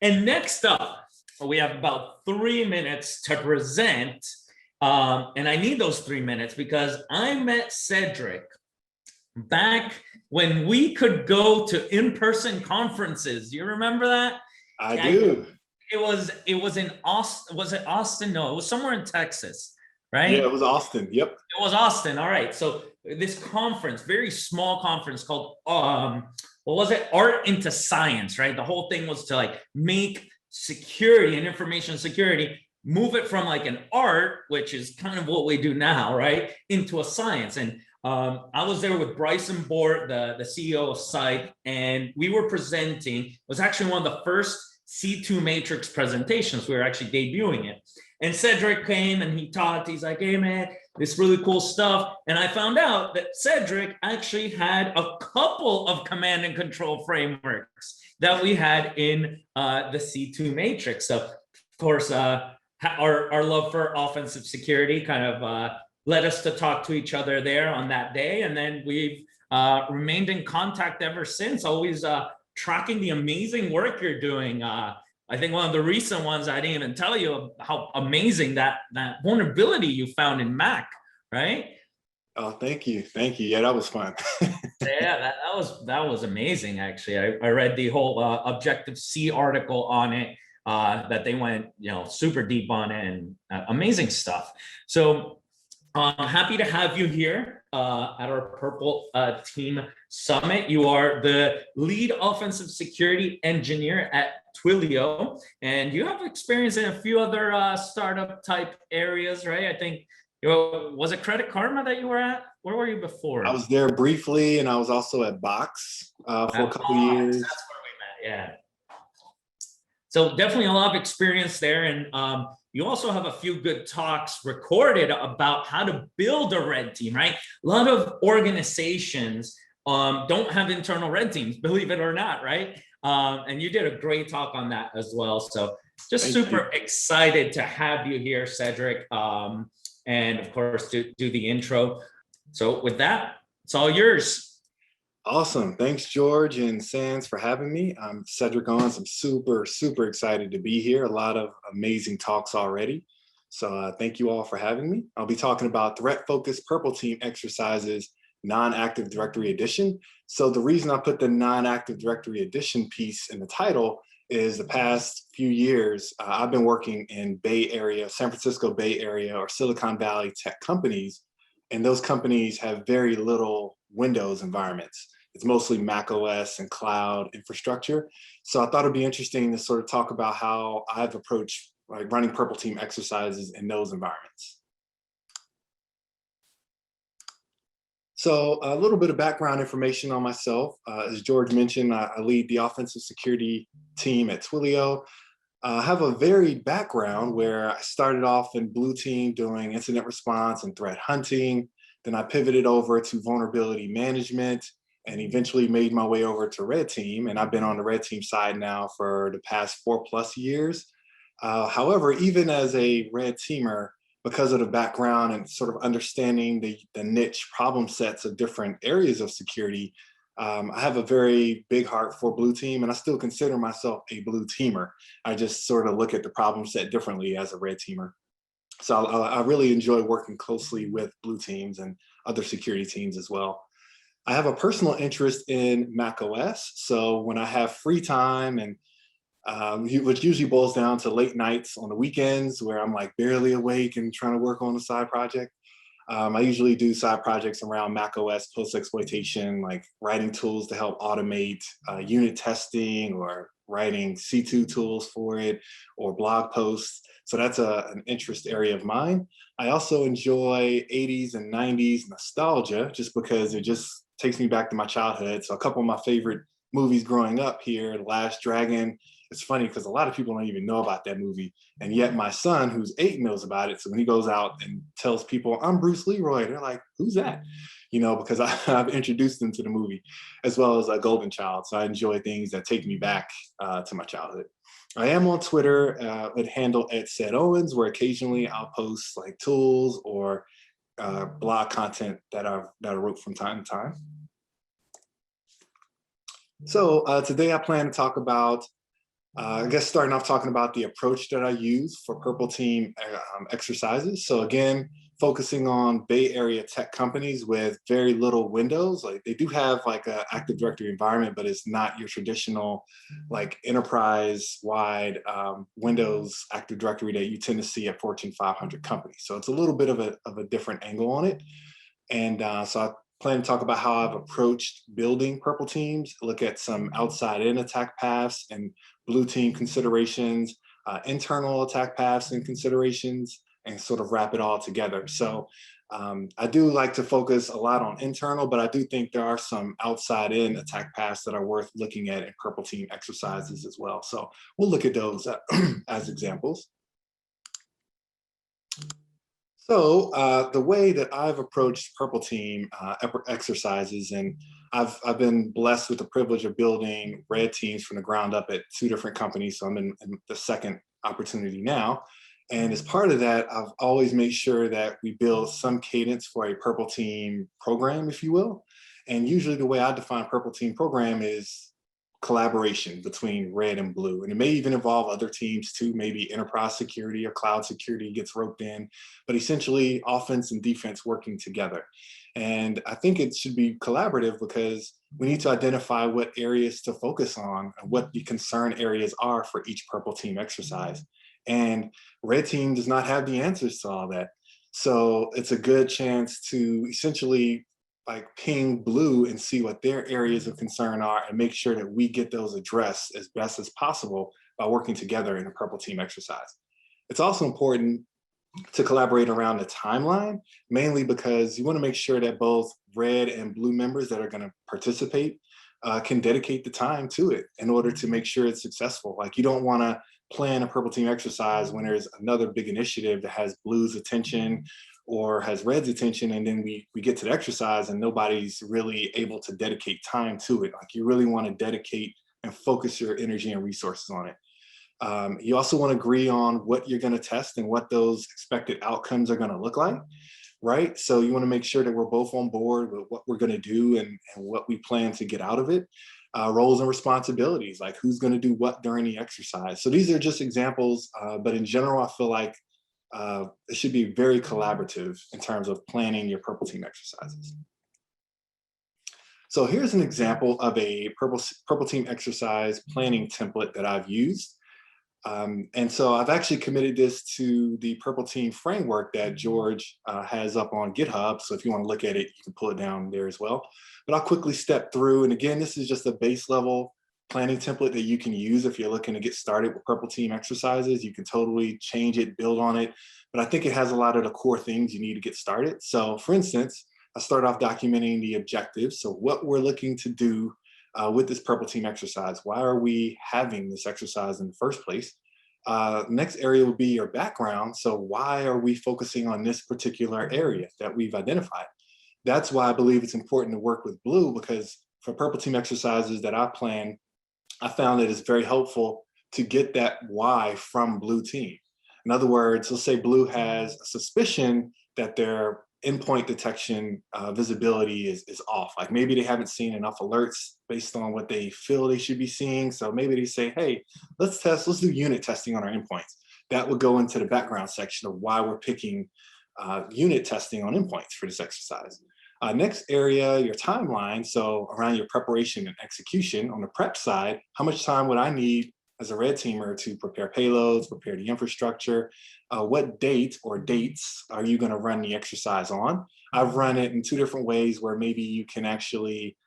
And next up, we have about 3 minutes to present. And I need those 3 minutes because I met Cedric back when we could go to in-person conferences. You remember that? I do. It was in Austin. Was it Austin? No, it was somewhere in Texas, right? Yeah, it was Austin. Yep. It was Austin. All right. So this conference, very small conference called what was it? Art into Science, right? The whole thing was to like make security and information security, move it from like an art, which is kind of what we do now, right, into a science. And I was there with Bryson Bort, the CEO of Scythe, and we were presenting. It was actually one of the first C2 Matrix presentations. We were actually debuting it. And Cedric came and he talked. He's like, hey, man, this really cool stuff. And I found out that Cedric actually had a couple of command and control frameworks that we had in the C2 Matrix. So, of course, our love for offensive security kind of led us to talk to each other there on that day. And then we've remained in contact ever since, always tracking the amazing work you're doing. I think one of the recent ones, I didn't even tell you how amazing that vulnerability you found in Mac, right? Oh, thank you. Thank you. Yeah, that was fun. Yeah, that was amazing, actually. I read the whole Objective-C article on it, that they went, super deep on it, and amazing stuff. So I'm happy to have you here at our Purple Team Summit. You are the lead offensive security engineer at Twilio, and you have experience in a few other startup type areas, right? I think, was it Credit Karma that you were at? Where were you before? I was there briefly, and I was also at Box for a couple years. That's where we met, yeah. So definitely a lot of experience there, and you also have a few good talks recorded about how to build a red team, right? A lot of organizations don't have internal red teams, believe it or not, right? And you did a great talk on that as well. So just super excited to have you here, Cedric, and of course to do the intro. So with that, it's all yours. Awesome. Thanks, George and Sans, for having me. I'm Cedric Owens. I'm super, super excited to be here. A lot of amazing talks already. So thank you all for having me. I'll be talking about threat-focused Purple Team exercises, non-active directory edition. So the reason I put the non-active directory edition piece in the title is the past few years, I've been working in Bay Area, San Francisco Bay Area, or Silicon Valley tech companies. And those companies have very little Windows environments. It's mostly macOS and cloud infrastructure. So I thought it'd be interesting to sort of talk about how I've approached running Purple Team exercises in those environments. So a little bit of background information on myself. As George mentioned, I lead the offensive security team at Twilio. I have a varied background where I started off in blue team doing incident response and threat hunting. Then I pivoted over to vulnerability management and eventually made my way over to red team. And I've been on the red team side now for the past 4+ years. However, even as a red teamer, because of the background and sort of understanding the niche problem sets of different areas of security, I have a very big heart for blue team, and I still consider myself a blue teamer. I just sort of look at the problem set differently as a red teamer. So I really enjoy working closely with blue teams and other security teams as well. I have a personal interest in macOS. So when I have free time, and which usually boils down to late nights on the weekends where I'm like barely awake and trying to work on a side project, I usually do side projects around macOS post-exploitation, like writing tools to help automate unit testing, or writing C2 tools for it, or blog posts. So that's an interest area of mine. I also enjoy 80s and 90s nostalgia, just because it just takes me back to my childhood. So a couple of my favorite movies growing up here, The Last Dragon. It's funny because a lot of people don't even know about that movie. And yet my son, who's 8, knows about it. So when he goes out and tells people, I'm Bruce Leroy, they're like, who's that? Because I've introduced them to the movie, as well as a Golden Child. So I enjoy things that take me back to my childhood. I am on Twitter with handle @CedOwens, where occasionally I'll post like tools or blog content that I wrote from time to time. So today I plan to talk about I guess starting off talking about the approach that I use for Purple Team exercises. So again, focusing on Bay Area tech companies with very little Windows. Like they do have like an Active Directory environment, but it's not your traditional like enterprise-wide Windows Active Directory that you tend to see at Fortune 500 companies. So it's a little bit of a different angle on it. And so I plan to talk about how I've approached building Purple Teams, look at some outside-in attack paths and Blue Team considerations, internal attack paths and considerations, and sort of wrap it all together. So I do like to focus a lot on internal, but I do think there are some outside-in attack paths that are worth looking at in Purple Team exercises as well. So we'll look at those as examples. So the way that I've approached Purple Team exercises, and I've been blessed with the privilege of building red teams from the ground up at 2 different companies. So I'm in the second opportunity now. And as part of that, I've always made sure that we build some cadence for a Purple Team program, if you will. And usually the way I define Purple Team program is collaboration between red and blue. And it may even involve other teams too, maybe enterprise security or cloud security gets roped in, but essentially offense and defense working together. And I think it should be collaborative because we need to identify what areas to focus on and what the concern areas are for each Purple Team exercise. And red team does not have the answers to all that. So it's a good chance to essentially like ping blue and see what their areas of concern are and make sure that we get those addressed as best as possible by working together in a Purple Team exercise. It's also important to collaborate around the timeline, mainly because you want to make sure that both red and blue members that are going to participate can dedicate the time to it in order to make sure it's successful. Like you don't want to plan a Purple Team exercise when there's another big initiative that has blue's attention or has red's attention, and then we get to the exercise and nobody's really able to dedicate time to it. Like you really want to dedicate and focus your energy and resources on it. You also want to agree on what you're going to test and what those expected outcomes are going to look like, right? So you want to make sure that we're both on board with what we're going to do and what we plan to get out of it. Roles and responsibilities, like who's going to do what during the exercise. So these are just examples, but in general, I feel like it should be very collaborative in terms of planning your Purple Team exercises. So here's an example of a Purple Team exercise planning template that I've used. And so I've actually committed this to the Purple Team framework that George has up on GitHub. So if you want to look at it, you can pull it down there as well. But I'll quickly step through. And again, this is just a base level planning template that you can use if you're looking to get started with Purple Team exercises. You can totally change it, build on it. But I think it has a lot of the core things you need to get started. So for instance, I start off documenting the objectives. So what we're looking to do with this Purple Team exercise. Why are we having this exercise in the first place? Next area will be your background. So why are we focusing on this particular area that we've identified? That's why I believe it's important to work with blue, because for Purple Team exercises that I plan, I found that it's very helpful to get that why from blue team. In other words, let's say blue has a suspicion that their endpoint detection visibility is off. Like maybe they haven't seen enough alerts based on what they feel they should be seeing. So maybe they say, hey, let's do unit testing on our endpoints. That would go into the background section of why we're picking unit testing on endpoints for this exercise. Next area, your timeline. So around your preparation and execution on the prep side, how much time would I need as a red teamer to prepare payloads, prepare the infrastructure? What date or dates are you going to run the exercise on? I've run it in 2 different ways where maybe you can actually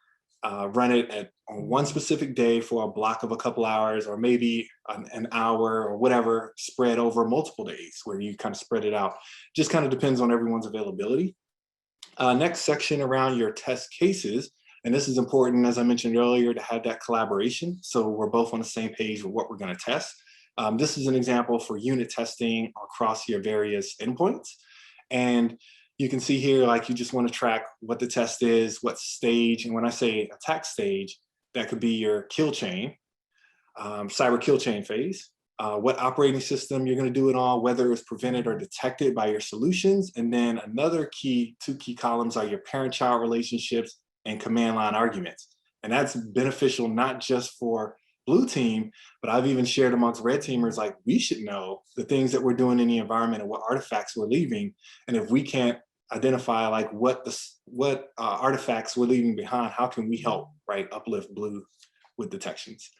run it on one specific day for a block of a couple hours, or maybe an hour or whatever, spread over multiple days where you kind of spread it out. Just kind of depends on everyone's availability. Next section around your test cases. And this is important, as I mentioned earlier, to have that collaboration. So we're both on the same page with what we're going to test. This is an example for unit testing across your various endpoints. And you can see here, like you just want to track what the test is, what stage. And when I say attack stage, that could be your kill chain, cyber kill chain phase, what operating system you're going to do it on, whether it was prevented or detected by your solutions. And then another 2 key columns are your parent-child relationships and command line arguments. And that's beneficial not just for blue team, but I've even shared amongst red teamers, like, we should know the things that we're doing in the environment and what artifacts we're leaving. And if we can't identify like what artifacts we're leaving behind, how can we help, right, uplift blue with detections?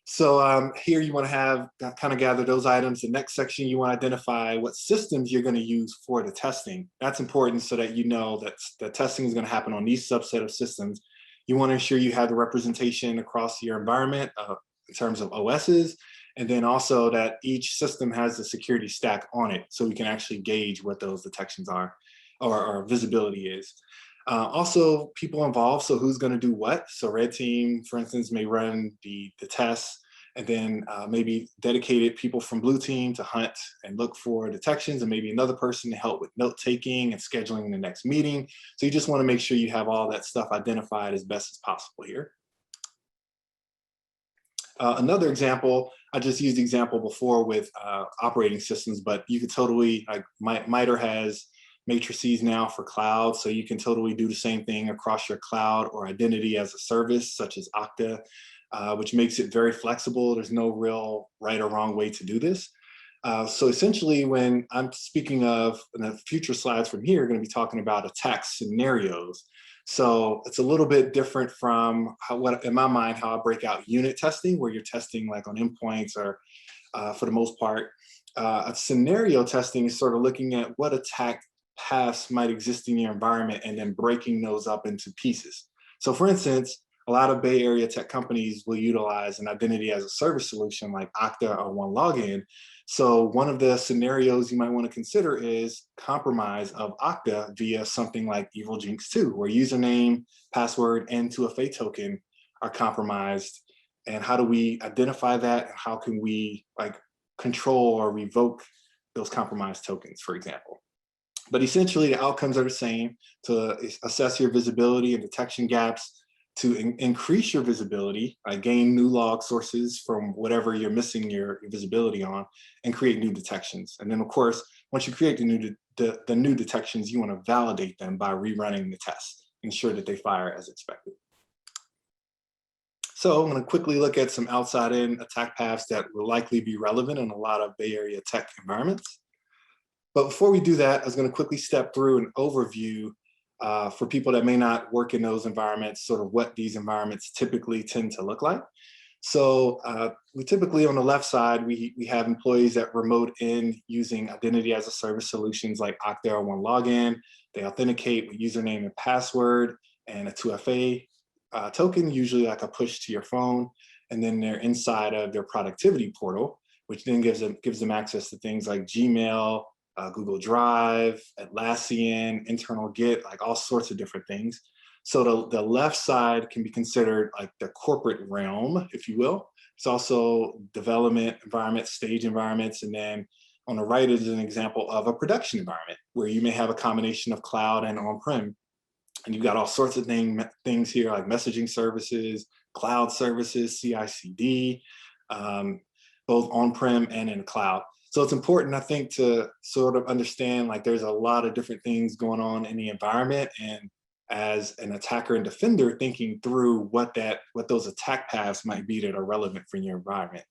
So here you want to have kind of gather those items. The next section, you want to identify what systems you're going to use for the testing. That's important so that you know that the testing is going to happen on these subset of systems. You want to ensure you have the representation across your environment in terms of OSs, and then also that each system has the security stack on it so we can actually gauge what those detections are or visibility is. Also, people involved, so who's going to do what? So red team, for instance, may run the tests, and then maybe dedicated people from blue team to hunt and look for detections, and maybe another person to help with note taking and scheduling the next meeting. So you just want to make sure you have all that stuff identified as best as possible here. Another example, I just used the example before with operating systems, but you could totally, like MITRE has matrices now for cloud, so you can totally do the same thing across your cloud or identity as a service, such as Okta, which makes it very flexible. There's no real right or wrong way to do this. So essentially, when I'm speaking of, in the future slides from here, going to be talking about attack scenarios. So it's a little bit different from in my mind, how I break out unit testing, where you're testing like on endpoints or for the most part. A scenario testing is sort of looking at what attack paths might exist in your environment and then breaking those up into pieces. So for instance, a lot of Bay Area tech companies will utilize an identity as a service solution like Okta or OneLogin. So one of the scenarios you might want to consider is compromise of Okta via something like Evil Jinx 2, where username, password, and 2FA token are compromised. And how do we identify that? And how can we like control or revoke those compromised tokens, for example? But essentially, the outcomes are the same: to assess your visibility and detection gaps, to increase your visibility, gain new log sources from whatever you're missing your visibility on, and create new detections. And then, of course, once you create the new detections, you want to validate them by rerunning the tests, ensure that they fire as expected. So I'm going to quickly look at some outside-in attack paths that will likely be relevant in a lot of Bay Area tech environments. But before we do that, I was going to quickly step through an overview for people that may not work in those environments, sort of what these environments typically tend to look like. So we typically, on the left side, we have employees that remote in using identity as a service solutions like Okta or OneLogin. They authenticate with username and password and a 2FA token, usually like a push to your phone. And then they're inside of their productivity portal, which then gives them access to things like Gmail, Google Drive, Atlassian, internal Git, like all sorts of different things. So the left side can be considered like the corporate realm, if you will. It's also development environments, stage environments, and then on the right is an example of a production environment where you may have a combination of cloud and on-prem. And you've got all sorts of things here like messaging services, cloud services, CI/CD, both on-prem and in the cloud. So it's important, I think, to sort of understand like there's a lot of different things going on in the environment, and as an attacker and defender, thinking through what those attack paths might be that are relevant for your environment.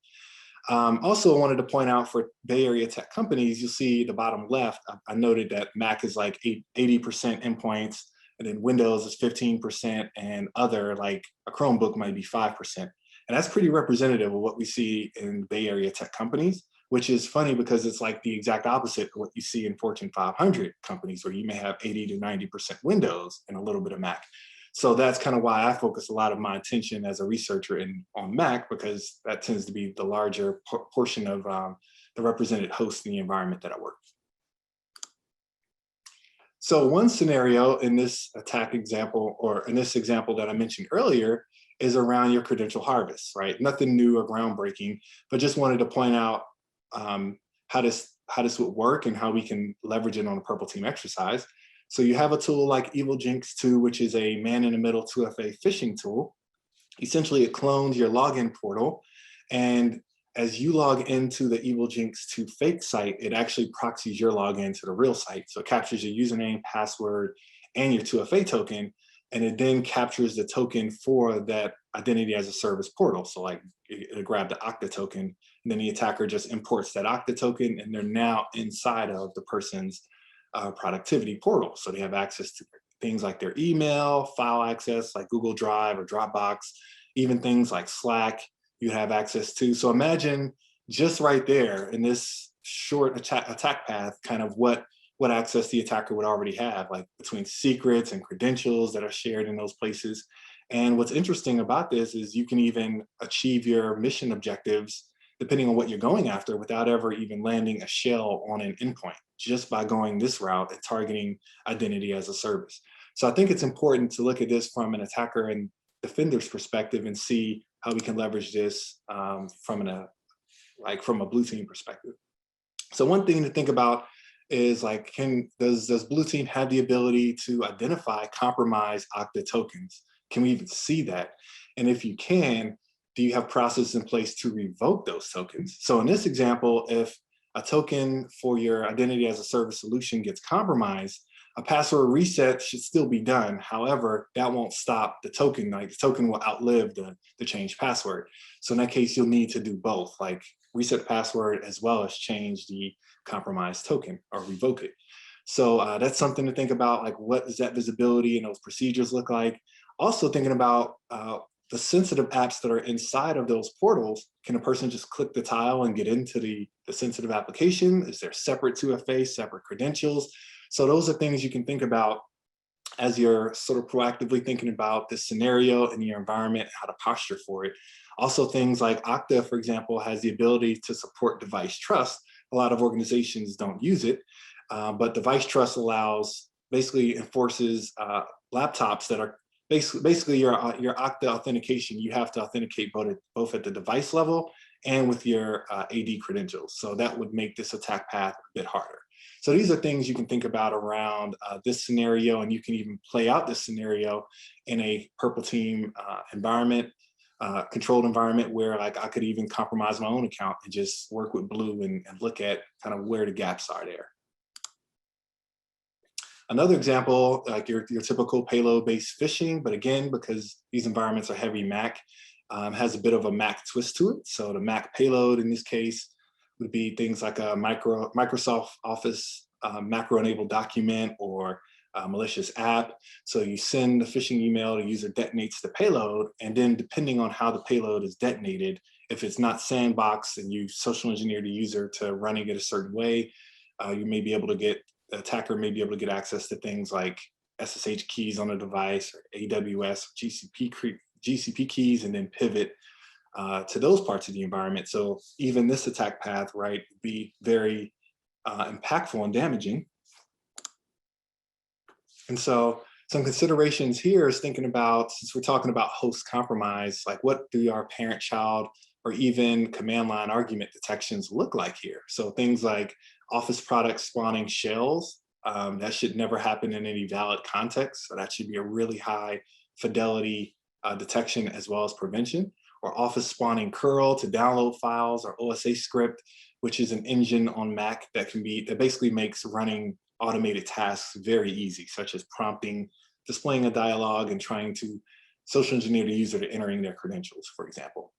Also, I wanted to point out for Bay Area tech companies, you'll see the bottom left, I noted that Mac is like 80% endpoints, and then Windows is 15%, and other like a Chromebook might be 5%. And that's pretty representative of what we see in Bay Area tech companies, which is funny because it's like the exact opposite of what you see in Fortune 500 companies, where you may have 80 to 90% Windows and a little bit of Mac. So that's kind of why I focus a lot of my attention as a researcher on Mac, because that tends to be the larger portion of the represented hosts in the environment that I work. So one scenario in this attack example, or in this example that I mentioned earlier, is around your credential harvest, right? Nothing new or groundbreaking, but just wanted to point out how this would work and how we can leverage it on a purple team exercise. So you have a tool like Evil Jinx 2, which is a man-in-the-middle 2FA phishing tool. Essentially, it clones your login portal, and as you log into the Evil Jinx 2 fake site, it actually proxies your login to the real site. So it captures your username, password, and your 2FA token, and it then captures the token for that identity as a service portal. So like it'll grab the Okta token, and then the attacker just imports that Okta token, and they're now inside of the person's productivity portal. So they have access to things like their email, file access like Google Drive or Dropbox, even things like Slack you have access to. So imagine just right there in this short attack path, kind of what access the attacker would already have, like between secrets and credentials that are shared in those places. And what's interesting about this is you can even achieve your mission objectives depending on what you're going after without ever even landing a shell on an endpoint, just by going this route and targeting identity as a service. So I think it's important to look at this from an attacker and defender's perspective and see how we can leverage this from a blue team perspective. So one thing to think about is like, does blue team have the ability to identify compromised Okta tokens? Can we even see that? And if you can, do you have processes in place to revoke those tokens? So in this example, if a token for your identity as a service solution gets compromised, a password reset should still be done. However, that won't stop the token. Like the token will outlive the changed password. So in that case, you'll need to do both, like reset the password as well as change the compromised token or revoke it. So that's something to think about, like what does that visibility and those procedures look like? Also thinking about the sensitive apps that are inside of those portals. Can a person just click the tile and get into the sensitive application? Is there separate 2FA, separate credentials? So those are things you can think about as you're sort of proactively thinking about this scenario in your environment, how to posture for it. Also things like Okta, for example, has the ability to support device trust. A lot of organizations don't use it, but device trust basically enforces laptops that are basically your Okta authentication. You have to authenticate both at the device level and with your AD credentials. So that would make this attack path a bit harder. So these are things you can think about around this scenario, and you can even play out this scenario in a purple team environment, controlled environment, where like I could even compromise my own account and just work with blue and look at kind of where the gaps are there. Another example, like your typical payload-based phishing, but again, because these environments are heavy Mac, has a bit of a Mac twist to it. So the Mac payload in this case would be things like a Microsoft Office macro-enabled document or a malicious app. So you send the phishing email, the user detonates the payload, and then depending on how the payload is detonated, if it's not sandboxed and you social engineer the user to running it a certain way, you may be able to get, the attacker may be able to get access to things like SSH keys on the device, or AWS, GCP keys, and then pivot to those parts of the environment. So even this attack path, right, would be very impactful and damaging. And so some considerations here is thinking about, since we're talking about host compromise, like what do our parent-child or even command line argument detections look like here? So things like Office products spawning shells, that should never happen in any valid context. So that should be a really high fidelity detection as well as prevention. Or Office spawning curl to download files, or OSA script, which is an engine on Mac that basically makes running automated tasks very easy, such as prompting, displaying a dialogue, and trying to social engineer the user to entering their credentials, for example.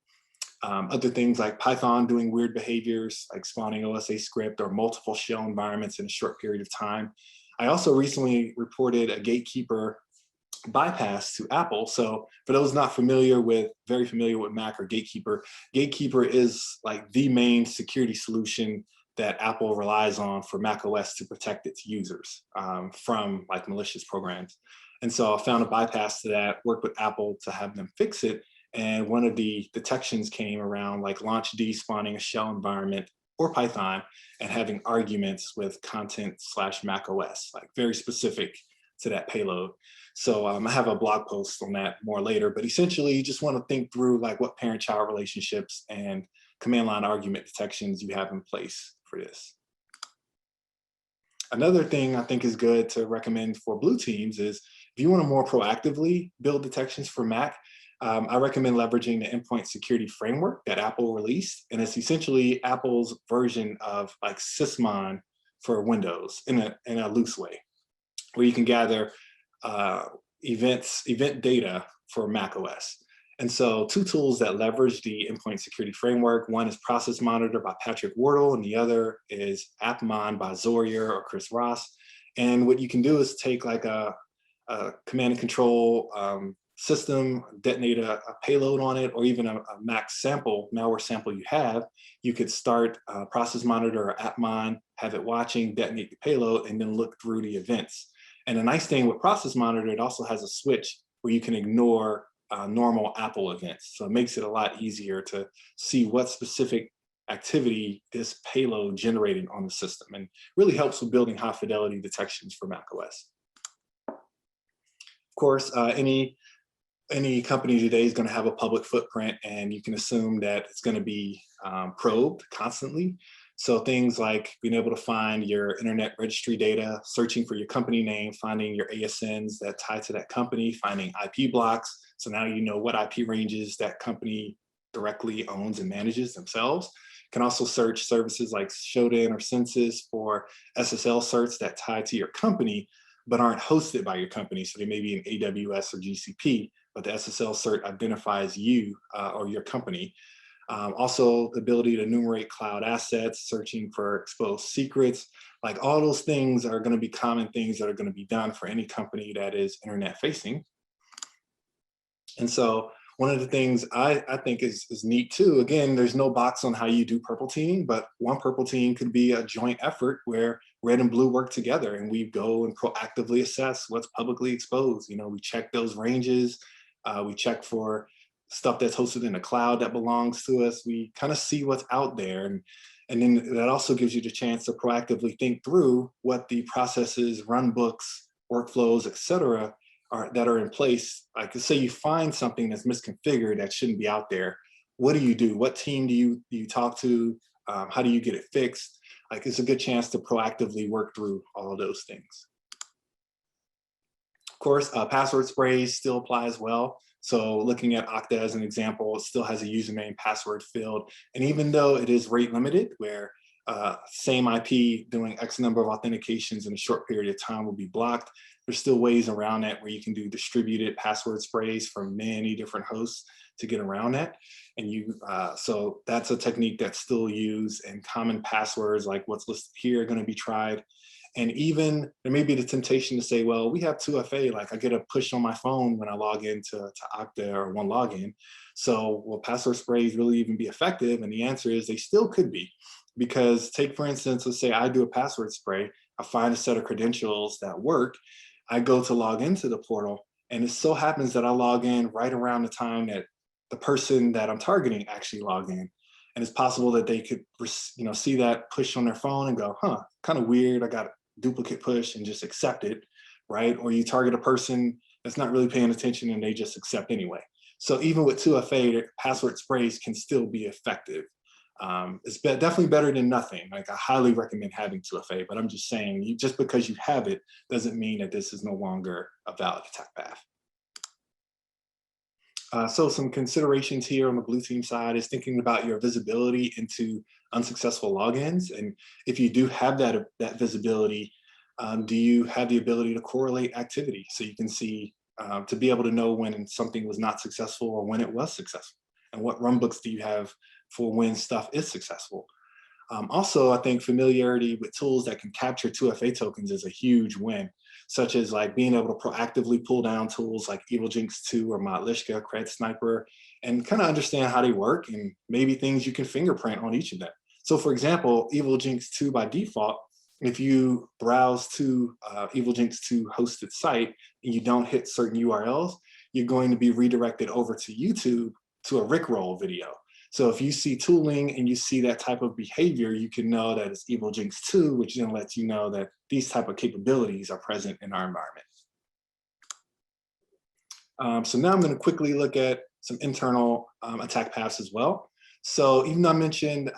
Other things like Python doing weird behaviors, like spawning OSA script or multiple shell environments in a short period of time. I also recently reported a gatekeeper bypass to Apple. So for those not very familiar with Mac or Gatekeeper, Gatekeeper is like the main security solution that Apple relies on for macOS to protect its users from like malicious programs. And so I found a bypass to that, worked with Apple to have them fix it. And one of the detections came around like launchd spawning a shell environment or Python and having arguments with content/macOS, like very specific to that payload. So I have a blog post on that more later, but essentially you just want to think through like what parent-child relationships and command line argument detections you have in place for this. Another thing I think is good to recommend for blue teams is if you want to more proactively build detections for Mac, I recommend leveraging the endpoint security framework that Apple released. And it's essentially Apple's version of like Sysmon for Windows in a loose way, where you can gather event data for macOS. And so two tools that leverage the endpoint security framework, one is Process Monitor by Patrick Wardle, and the other is AppMon by Zorier or Chris Ross. And what you can do is take like a command and control system, detonate a payload on it, or even a Mac sample, malware sample you have. You could start Process Monitor or AppMon, have it watching, detonate the payload, and then look through the events. And the nice thing with Process Monitor, it also has a switch where you can ignore normal Apple events. So it makes it a lot easier to see what specific activity this payload generated on the system, and really helps with building high fidelity detections for macOS. Of course, any company today is going to have a public footprint, and you can assume that it's going to be probed constantly. So things like being able to find your internet registry data, searching for your company name, finding your ASNs that tie to that company, finding IP blocks. So now you know what IP ranges that company directly owns and manages themselves. You can also search services like Shodan or Census for SSL certs that tie to your company, but aren't hosted by your company. So they may be in AWS or GCP, but the SSL cert identifies you or your company. Also, the ability to enumerate cloud assets, searching for exposed secrets, like all those things are going to be common things that are going to be done for any company that is internet facing. And so one of the things I think is neat too, again, there's no box on how you do purple teaming, but one purple team could be a joint effort where red and blue work together, and we go and proactively assess what's publicly exposed. You know, we check those ranges, we check for stuff that's hosted in the cloud that belongs to us. We kind of see what's out there. And then that also gives you the chance to proactively think through what the processes, run books, workflows, et cetera, that are in place. Like say you find something that's misconfigured that shouldn't be out there. What do you do? What team do you talk to? How do you get it fixed? Like it's a good chance to proactively work through all of those things. Of course, password sprays still apply as well. So looking at Okta as an example, it still has a username password field. And even though it is rate limited, where same IP doing X number of authentications in a short period of time will be blocked, there's still ways around that where you can do distributed password sprays from many different hosts to get around that. And so that's a technique that's still used, and common passwords like what's listed here are going to be tried. And even there may be the temptation to say, well, we have 2FA, like I get a push on my phone when I log into Okta or OneLogin. So will password sprays really even be effective? And the answer is they still could be. Because take, for instance, let's say I do a password spray, I find a set of credentials that work, I go to log into the portal, and it so happens that I log in right around the time that the person that I'm targeting actually logged in. And it's possible that they could, see that push on their phone and go, huh, kind of weird, I got a duplicate push, and just accept it, right? Or you target a person that's not really paying attention and they just accept anyway. So even with 2FA, password sprays can still be effective. It's definitely better than nothing. Like I highly recommend having 2FA, but I'm just saying, just because you have it doesn't mean that this is no longer a valid attack path. So some considerations here on the blue team side is thinking about your visibility into unsuccessful logins. And if you do have that visibility, do you have the ability to correlate activity? So you can see, to be able to know when something was not successful or when it was successful. And what runbooks do you have for when stuff is successful? Also, I think familiarity with tools that can capture 2FA tokens is a huge win, such as like being able to proactively pull down tools like EvilJinx 2 or Motlishka, Cred Sniper, and kind of understand how they work and maybe things you can fingerprint on each of them. So for example, EvilJinx 2 by default, if you browse to EvilJinx 2 hosted site and you don't hit certain URLs, you're going to be redirected over to YouTube to a Rickroll video. So if you see tooling and you see that type of behavior, you can know that it's EvilJinx 2, which then lets you know that these type of capabilities are present in our environment. So now I'm going to quickly look at some internal attack paths as well. So even though I mentioned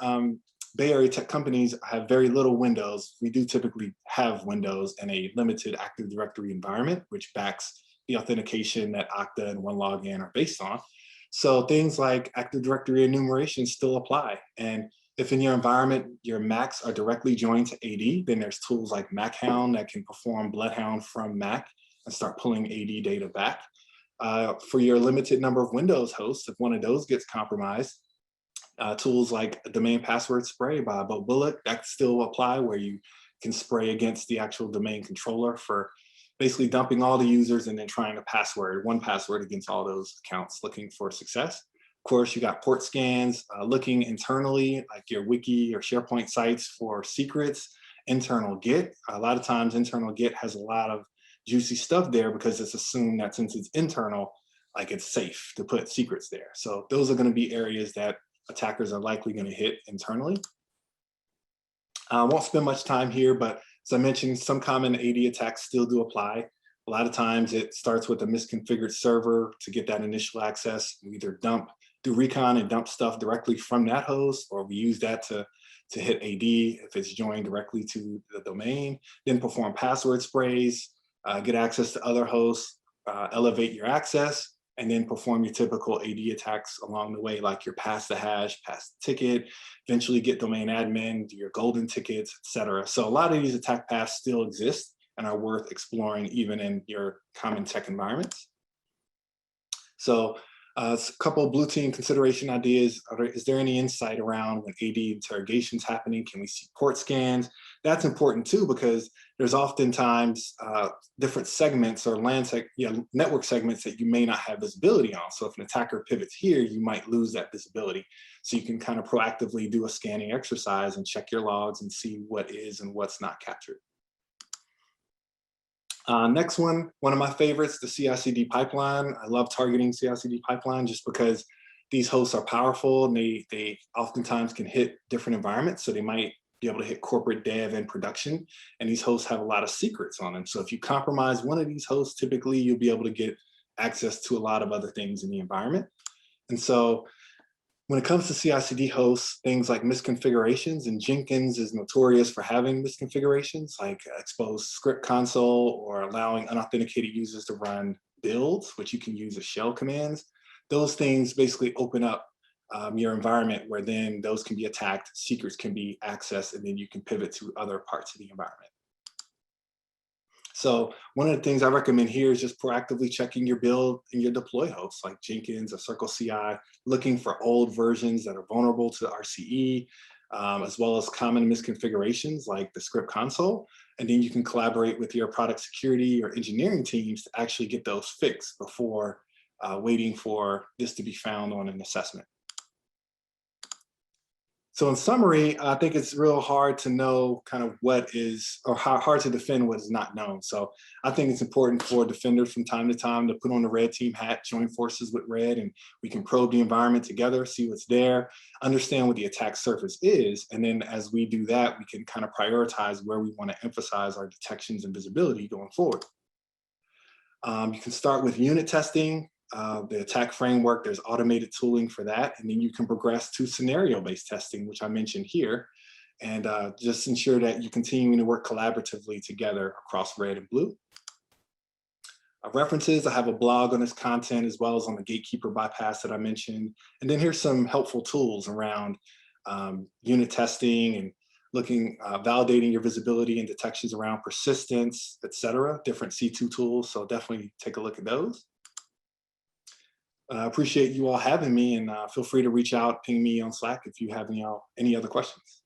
Bay Area tech companies have very little Windows, we do typically have Windows in a limited Active Directory environment, which backs the authentication that Okta and OneLogin are based on. So things like Active Directory enumeration still apply. And if in your environment, your Macs are directly joined to AD, then there's tools like MacHound that can perform Bloodhound from Mac and start pulling AD data back. For your limited number of Windows hosts, if one of those gets compromised, tools like domain password spray by Bo Bullock, that still apply, where you can spray against the actual domain controller for basically dumping all the users and then trying one password against all those accounts looking for success. Of course, you got port scans, looking internally, like your wiki or SharePoint sites for secrets, internal Git. A lot of times internal Git has a lot of juicy stuff there because it's assumed that since it's internal, like it's safe to put secrets there. So those are going to be areas that attackers are likely going to hit internally. I won't spend much time here, but as I mentioned, some common AD attacks still do apply. A lot of times it starts with a misconfigured server to get that initial access. We either do Recon and dump stuff directly from that host, or we use that to hit AD if it's joined directly to the domain, then perform password sprays, get access to other hosts, elevate your access, and then perform your typical AD attacks along the way, like your pass the hash, pass the ticket, eventually get domain admin, do your golden tickets, etc. So a lot of these attack paths still exist and are worth exploring even in your common tech environments. So a couple of blue team consideration ideas. Is there any insight around when AD interrogation's happening? Can we see port scans? That's important too, because there's oftentimes different segments or network segments that you may not have visibility on. So if an attacker pivots here, you might lose that visibility. So you can kind of proactively do a scanning exercise and check your logs and see what is and what's not captured. Next one of my favorites, the CI/CD pipeline. I love targeting CI/CD pipeline just because these hosts are powerful and they oftentimes can hit different environments. So they might be able to hit corporate dev and production, and these hosts have a lot of secrets on them. So if you compromise one of these hosts, typically you'll be able to get access to a lot of other things in the environment. And so when it comes to CI/CD hosts, things like misconfigurations, and Jenkins is notorious for having misconfigurations like exposed script console or allowing unauthenticated users to run builds, which you can use as shell commands. Those things basically open up your environment where then those can be attacked, secrets can be accessed, and then you can pivot to other parts of the environment. So one of the things I recommend here is just proactively checking your build and your deploy hosts like Jenkins or Circle CI, looking for old versions that are vulnerable to the RCE, as well as common misconfigurations like the script console. And then you can collaborate with your product security or engineering teams to actually get those fixed before waiting for this to be found on an assessment. So in summary, I think it's real hard to know kind of what is, or how hard to defend what is not known. So I think it's important for defenders from time to time to put on the red team hat, join forces with red, and we can probe the environment together, see what's there, understand what the attack surface is. And then as we do that, we can kind of prioritize where we want to emphasize our detections and visibility going forward. You can start with unit testing. The attack framework, there's automated tooling for that. And then you can progress to scenario-based testing, which I mentioned here, and just ensure that you're continuing to work collaboratively together across red and blue. References, I have a blog on this content as well as on the gatekeeper bypass that I mentioned. And then here's some helpful tools around unit testing and validating your visibility and detections around persistence, etc. Different C2 tools, so definitely take a look at those. I appreciate you all having me, and feel free to reach out, ping me on Slack if you have any other questions.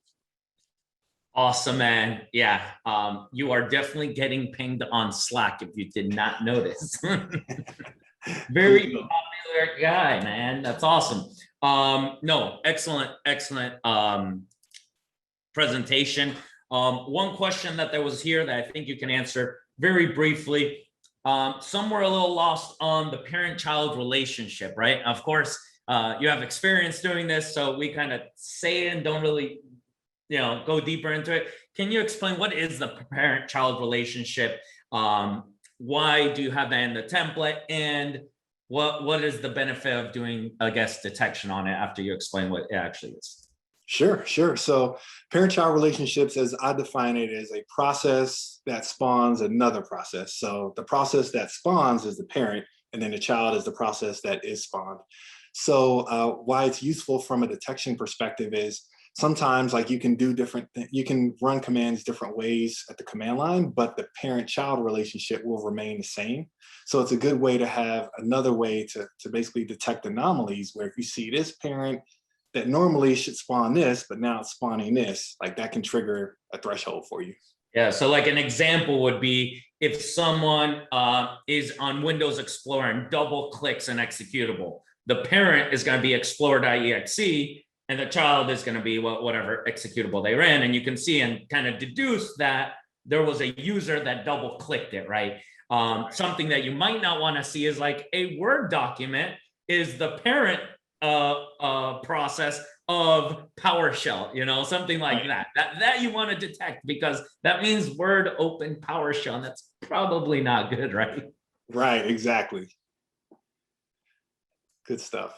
Awesome, man. Yeah, you are definitely getting pinged on Slack if you did not notice. Very popular guy, man. That's awesome. No, excellent presentation. One question that there was here that I think you can answer very briefly. Some were a little lost on the parent-child relationship, right? Of course, you have experience doing this, so we kind of say it and don't really, go deeper into it. Can you explain what is the parent-child relationship? Why do you have that in the template? And what is the benefit of doing, I guess, detection on it after you explain what it actually is? Sure. So parent-child relationships, as I define it, is a process that spawns another process. So the process that spawns is the parent, and then the child is the process that is spawned. So why it's useful from a detection perspective is sometimes like you can do different you can run commands different ways at the command line, but the parent-child relationship will remain the same. So it's a good way to have another way to basically detect anomalies, where if you see this parent that normally should spawn this, but now it's spawning this, like that can trigger a threshold for you. Yeah, so like an example would be if someone is on Windows Explorer and double clicks an executable, the parent is going to be explorer.exe and the child is going to be whatever executable they ran. And you can see and kind of deduce that there was a user that double clicked it, right? Something that you might not want to see is like a Word document is the parent process of PowerShell, you know, something like that you want to detect, because that means Word open PowerShell, and that's probably not good, right? Right, exactly. Good stuff.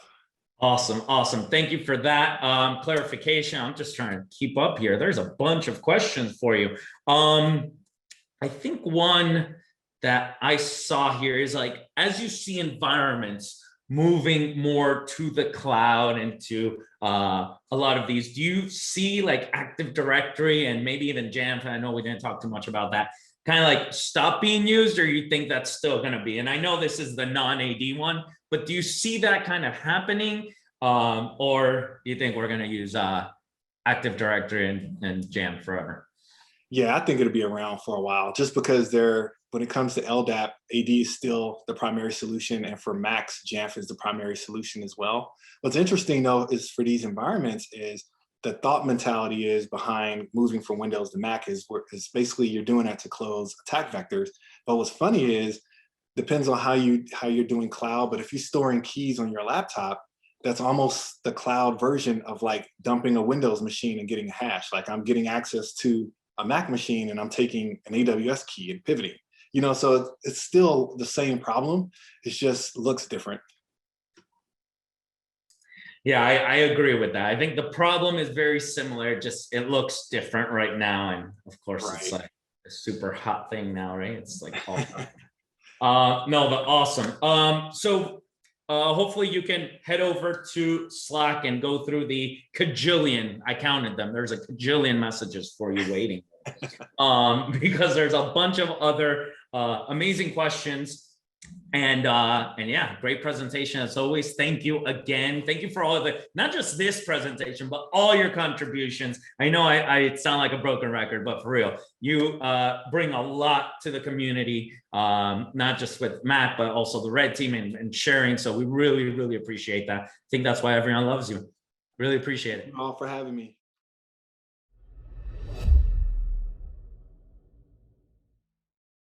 Awesome. Thank you for that clarification. I'm just trying to keep up here. There's a bunch of questions for you. I think one that I saw here is like, as you see environments moving more to the cloud and to a lot of these, do you see like Active Directory and maybe even Jamf? I know we didn't talk too much about that, kind of like stop being used, or you think that's still going to be? And I know this is the non-AD one, but do you see that kind of happening, or do you think we're going to use Active Directory and Jamf forever? Yeah, I think it'll be around for a while, just because when it comes to LDAP, AD is still the primary solution, and for Macs, Jamf is the primary solution as well. What's interesting though is for these environments is the thought mentality is behind moving from Windows to Mac is basically you're doing that to close attack vectors. But what's funny is, depends on how you're doing cloud, but if you're storing keys on your laptop, that's almost the cloud version of like dumping a Windows machine and getting a hash. Like I'm getting access to a Mac machine and I'm taking an AWS key and pivoting. You know, so it's still the same problem. It just looks different. Yeah, I agree with that. I think the problem is very similar, just it looks different right now. And of course, It's like a super hot thing now, right? It's like all no, but awesome. So hopefully you can head over to Slack and go through the cajillion, I counted them, there's a cajillion messages for you waiting. Because there's a bunch of other amazing questions. And yeah, great presentation as always. Thank you again. Thank you for all of the, not just this presentation, but all your contributions. I know I sound like a broken record, but for real, you bring a lot to the community, not just with Matt, but also the Red team and sharing. So we really, really appreciate that. I think that's why everyone loves you. Really appreciate it. Thank you all for having me.